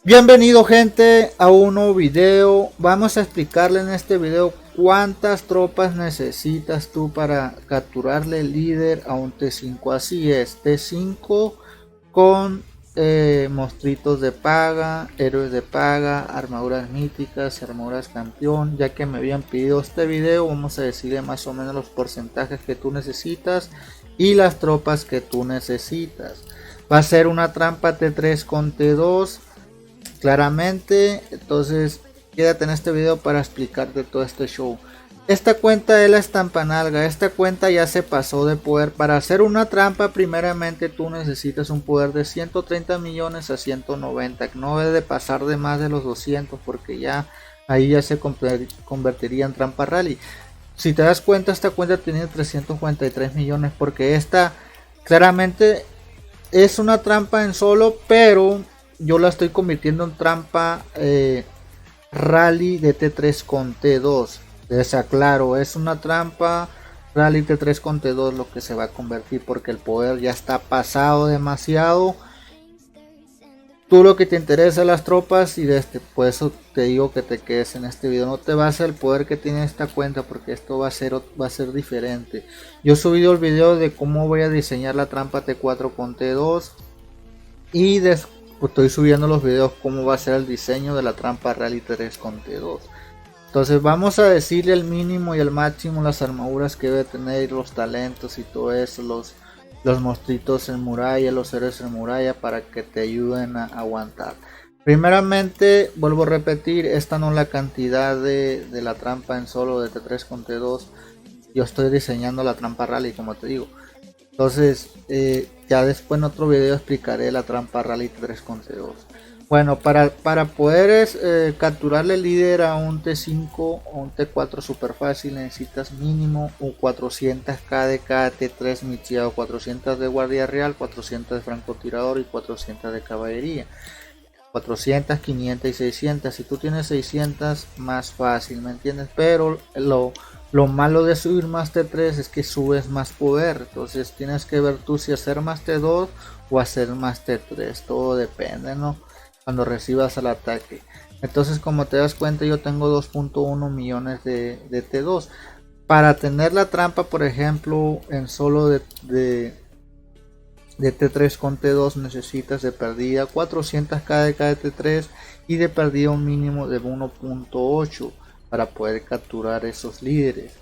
Bienvenido gente a un nuevo video. Vamos a explicarle en este video cuántas tropas necesitas tú para capturarle líder a un T5. Así es, T5 con monstruitos de paga, héroes de paga, armaduras míticas, armaduras campeón. Ya que me habían pedido este video, vamos a decirle más o menos los porcentajes que tú necesitas y las tropas que tú necesitas. Va a ser una trampa T3 con T2 claramente, entonces quédate en este video para explicarte todo este show. Esta cuenta es la estampanalga. Esta cuenta ya se pasó de poder. Para hacer una trampa primeramente tú necesitas un poder de 130 millones a 190, que no debe de pasar de más de los 200 porque ya ahí ya se convertiría en trampa rally. Si te das cuenta, esta cuenta tiene 343 millones porque esta claramente es una trampa en solo, pero yo la estoy convirtiendo en trampa rally de T3 con T2. Les aclaro, es una trampa rally T3 con T2 lo que se va a convertir, porque el poder ya está pasado demasiado. Tú lo que te interesa las tropas, y por eso te digo que te quedes en este video. No te vas al poder que tiene esta cuenta, porque esto va a ser diferente. Yo he subido el video de cómo voy a diseñar la trampa T4 con T2 y estoy subiendo los videos cómo va a ser el diseño de la trampa rally 3 con T2. Entonces vamos a decirle el mínimo y el máximo, las armaduras que debe tener, los talentos y todo eso, los monstruitos en muralla, los héroes en muralla, para que te ayuden a aguantar. Primeramente, vuelvo a repetir, esta no es la cantidad de la trampa en solo de T3 con T2. Yo estoy diseñando la trampa rally, como te digo. Entonces ya después en otro video explicaré la trampa rally 3 con T2. Bueno, para poder capturarle líder a un T5 o un T4 super fácil, necesitas mínimo un 400k de KT3 michiado, 400 de guardia real, 400 de francotirador y 400 de caballería. 400, 500 y 600. Si tú tienes 600, más fácil, ¿me entiendes? Pero lo malo de subir más T3 es que subes más poder. Entonces tienes que ver tú si hacer más T2 o hacer más T3. Todo depende, ¿no? Cuando recibas el ataque. Entonces, como te das cuenta, yo tengo 2.1 millones de T2. Para tener la trampa, por ejemplo, en solo de T3 con T2 necesitas de perdida 400k de KT3 y de perdida un mínimo de 1.8 para poder capturar esos líderes.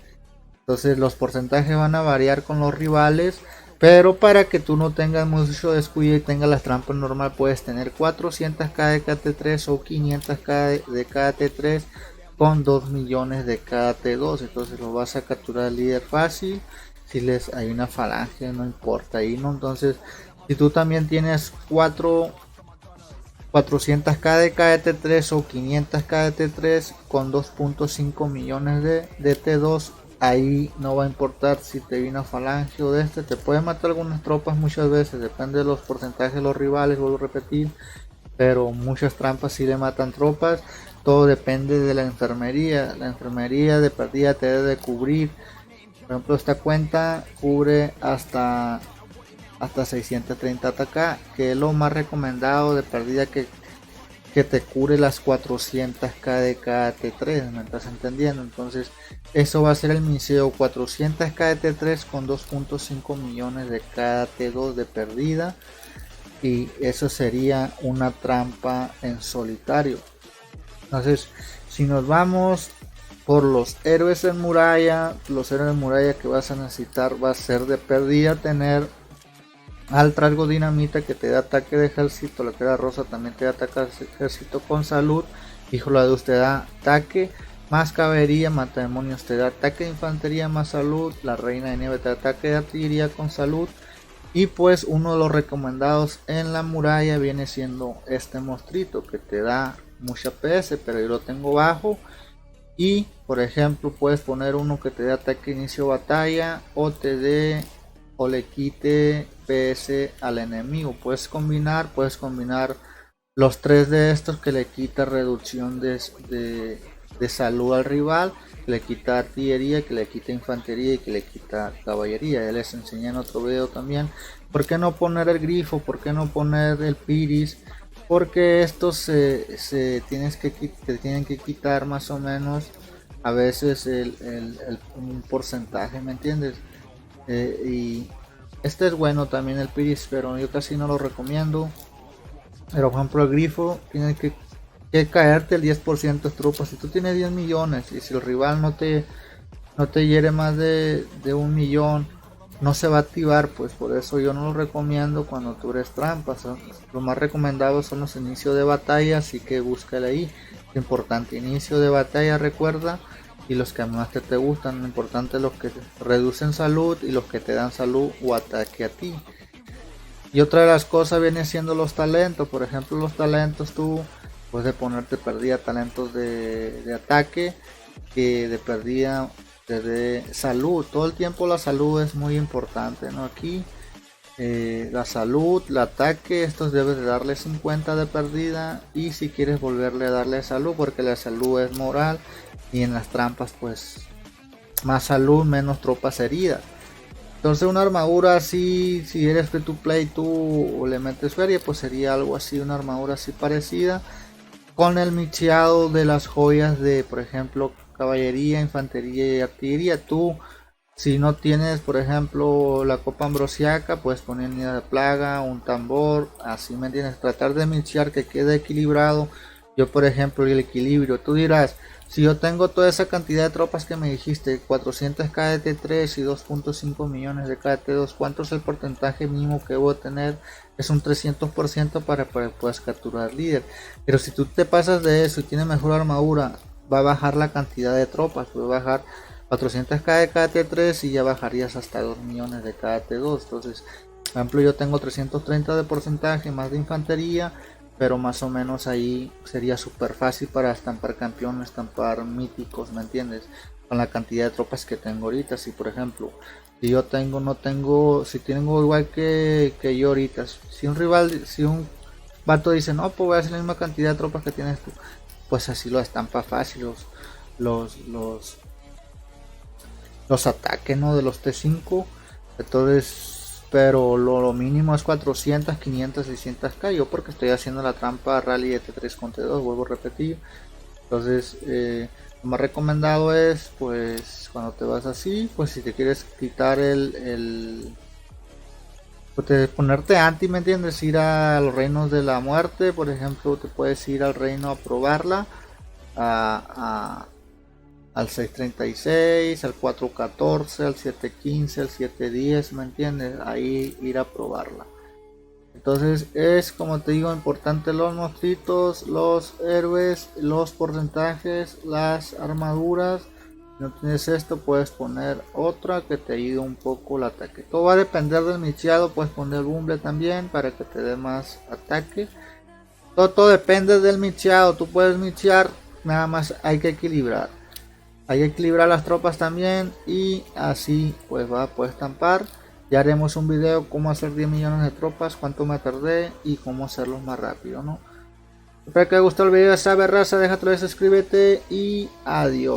Entonces los porcentajes van a variar con los rivales, pero para que tú no tengas mucho descuido y tengas las trampas normal, puedes tener 400k de KT3 o 500k de KT3 con 2 millones de KT2. Entonces lo vas a capturar el líder fácil. Si hay una falange, no importa ahí, ¿no? Entonces, si tú también tienes 400k de KT3 o 500k de T3 con 2.5 millones de T2, ahí no va a importar si te viene falange o te puede matar algunas tropas muchas veces, depende de los porcentajes de los rivales, vuelvo a repetir, pero muchas trampas sí le matan tropas. Todo depende de la enfermería de perdida te debe de cubrir. Por ejemplo, esta cuenta cubre hasta 630 ATK, que es lo más recomendado de perdida, que te cubre las 400k de KT3, ¿me estás entendiendo? Entonces eso va a ser el miseo, 400k de T3 con 2.5 millones de KT2 de perdida, y eso sería una trampa en solitario. Entonces, si nos vamos por los héroes en muralla, que vas a necesitar va a ser de perdida tener al trasgo dinamita, que te da ataque de ejército. La tela rosa también te da ataque de ejército con salud. Hijo la luz te da ataque más caballería. Mata demonios te da ataque de infantería más salud. La reina de nieve te da ataque de artillería con salud. Y pues uno de los recomendados en la muralla viene siendo este monstruito, que te da mucha PS, pero yo lo tengo bajo. Y por ejemplo puedes poner uno que te dé ataque inicio batalla, o te dé o le quite PS al enemigo. Puedes combinar los tres de estos, que le quita reducción de salud al rival, que le quita artillería, que le quita infantería y que le quita caballería. Ya les enseñé en otro video también por qué no poner el grifo, por qué no poner el piris, porque estos te tienen que quitar más o menos a veces un porcentaje, ¿me entiendes? Y este es bueno también el Piris, pero yo casi no lo recomiendo. Pero por ejemplo el grifo tiene que caerte el 10% de tropas. Si tú tienes 10 millones y si el rival no te hiere más de 1 millón, no se va a activar. Pues por eso yo no lo recomiendo cuando tú eres trampas. Lo más recomendado son los inicios de batalla, así que búscale ahí. Importante, inicio de batalla, recuerda. Y los que más te gustan, lo importante es los que reducen salud y los que te dan salud o ataque a ti. Y otra de las cosas viene siendo los talentos. Por ejemplo, los talentos tú puedes ponerte perdida talentos de ataque, que de perdida te dé salud. Todo el tiempo la salud es muy importante, ¿no? Aquí la salud, el ataque, estos debes de darle 50 de perdida. Y si quieres volverle a darle salud, porque la salud es moral. Y en las trampas pues más salud, menos tropas heridas. Entonces una armadura así, si eres free to play tú o le metes feria, pues sería algo así, una armadura así parecida, con el micheado de las joyas de, por ejemplo, caballería, infantería y artillería. Tú, si no tienes, por ejemplo, la copa ambrosiaca, puedes poner nido de plaga, un tambor, así, me entiendes, tratar de michear que quede equilibrado. Yo, por ejemplo, el equilibrio, tú dirás, si yo tengo toda esa cantidad de tropas que me dijiste, 400 KDT3 y 2.5 millones de KDT2, ¿cuánto es el porcentaje mínimo que debo tener? Es un 300% para que puedas capturar líder. Pero si tú te pasas de eso y tienes mejor armadura, va a bajar la cantidad de tropas, va a bajar 400k de KT3 y ya bajarías hasta 2 millones de KT2. Entonces, por ejemplo, yo tengo 330 de porcentaje más de infantería, pero más o menos ahí sería súper fácil para estampar campeones, estampar míticos, ¿me entiendes? Con la cantidad de tropas que tengo ahorita. Si por ejemplo, si yo tengo, no tengo, si tengo igual que yo ahorita, si un rival, si un vato dice, no, pues voy a hacer la misma cantidad de tropas que tienes tú, pues así lo estampa fácil los, los, los ataques, ¿no? De los T5. Entonces, pero lo mínimo es 400, 500, 600k. Yo porque estoy haciendo la trampa rally de T3 con T2, vuelvo a repetir. Entonces, lo más recomendado es, pues, cuando te vas así, pues si te quieres quitar pues, ponerte anti, ¿me entiendes? Ir a los reinos de la muerte, por ejemplo, te puedes ir al reino a probarla, al 636, al 414, al 715, al 710, ¿me entiendes? Ahí ir a probarla. Entonces es, como te digo, importante los monstruitos, los héroes, los porcentajes, las armaduras. Si no tienes esto, puedes poner otra que te ayude un poco el ataque. Todo va a depender del micheado. Puedes poner bumble también para que te dé más ataque. Todo depende del micheado. Tú puedes michear, nada más hay que equilibrar. Hay que equilibrar las tropas también y así pues puedes estampar. Ya haremos un video cómo hacer 10 millones de tropas, cuánto me tardé y cómo hacerlos más rápido, ¿no? Espero que te haya gustado el video, sabe raza, déjate, suscríbete y adiós.